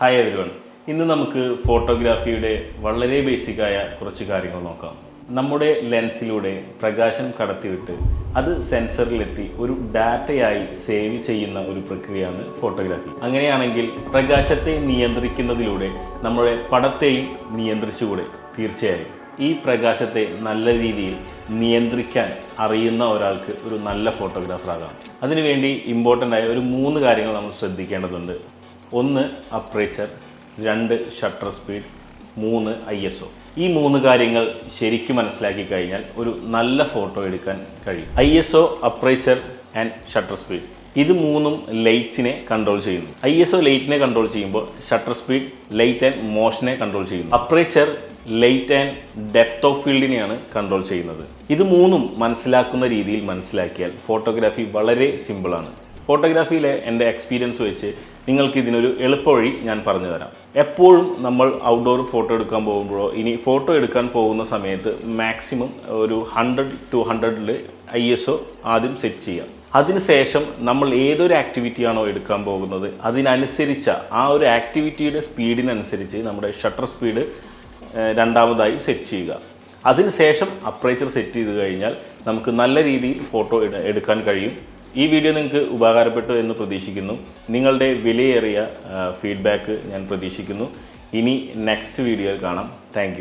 Hi everyone. ഇന്ന് നമുക്ക് ഫോട്ടോഗ്രാഫിയുടെ വളരെ ബേസിക്കായ കുറച്ച് കാര്യങ്ങൾ നോക്കാം. നമ്മുടെ ലെൻസിലൂടെ പ്രകാശം കടത്തിവിട്ട് അത് സെൻസറിലെത്തി ഒരു ഡാറ്റയായി സേവ് ചെയ്യുന്ന ഒരു പ്രക്രിയയാണ് ഫോട്ടോഗ്രാഫി. അങ്ങനെയാണെങ്കിൽ പ്രകാശത്തെ നിയന്ത്രിക്കുന്നതിലൂടെ നമ്മുടെ പടത്തെയും നിയന്ത്രിച്ചുകൂടെ? തീർച്ചയായും. ഈ പ്രകാശത്തെ നല്ല രീതിയിൽ നിയന്ത്രിക്കാൻ അറിയുന്ന ഒരാൾക്ക് ഒരു നല്ല ഫോട്ടോഗ്രാഫറാകാം. അതിനുവേണ്ടി ഇമ്പോർട്ടൻ്റ് ആയ ഒരു 3 കാര്യങ്ങൾ നമ്മൾ ശ്രദ്ധിക്കേണ്ടതുണ്ട്. 1 അപ്പറേച്ചർ, 2 ഷട്ടർ സ്പീഡ്, 3 ISO. ഈ 3 കാര്യങ്ങൾ ശരിക്കും മനസ്സിലാക്കി കഴിഞ്ഞാൽ ഒരു നല്ല ഫോട്ടോ എടുക്കാൻ കഴിയും. ISO, aperture and shutter speed, ഇത് 3ഉം ലൈറ്റ്സിനെ കൺട്രോൾ ചെയ്യുന്നു. ISO ലൈറ്റിനെ കൺട്രോൾ ചെയ്യുമ്പോൾ ഷട്ടർ സ്പീഡ് ലൈറ്റ് ആൻഡ് മോഷനെ കൺട്രോൾ ചെയ്യുന്നു. Aperture light and depth of ഫീൽഡിനെയാണ് കൺട്രോൾ ചെയ്യുന്നത്. ഇത് 3ഉം മനസ്സിലാക്കുന്ന രീതിയിൽ മനസ്സിലാക്കിയാൽ ഫോട്ടോഗ്രാഫി വളരെ സിമ്പിളാണ്. ഫോട്ടോഗ്രാഫിയിലെ എൻ്റെ എക്സ്പീരിയൻസ് വെച്ച് നിങ്ങൾക്ക് ഇതിനൊരു എളുപ്പവഴി ഞാൻ പറഞ്ഞു തരാം. എപ്പോഴും നമ്മൾ ഔട്ട്ഡോർ ഫോട്ടോ എടുക്കാൻ പോകുമ്പോഴോ ഇനി ഫോട്ടോ എടുക്കാൻ പോകുന്ന സമയത്ത് മാക്സിമം ഒരു 100-200 ISO ആദ്യം സെറ്റ് ചെയ്യാം. അതിനുശേഷം നമ്മൾ ഏതൊരു ആക്ടിവിറ്റിയാണോ എടുക്കാൻ പോകുന്നത് അതിനനുസരിച്ച ആ ഒരു ആക്ടിവിറ്റിയുടെ സ്പീഡിനനുസരിച്ച് നമ്മുടെ ഷട്ടർ സ്പീഡ് രണ്ടാമതായി സെറ്റ് ചെയ്യുക. അതിനുശേഷം അപ്പറേച്ചർ സെറ്റ് ചെയ്ത് കഴിഞ്ഞാൽ നമുക്ക് നല്ല രീതിയിൽ ഫോട്ടോ എടുക്കാൻ കഴിയും. ഈ വീഡിയോ നിങ്ങൾക്ക് ഉപകാരപ്പെട്ടു എന്ന് പ്രതീക്ഷിക്കുന്നു. നിങ്ങളുടെ വിലയേറിയ ഫീഡ്ബാക്ക് ഞാൻ പ്രതീക്ഷിക്കുന്നു. ഇനി നെക്സ്റ്റ് വീഡിയോയിൽ കാണാം. Thank you.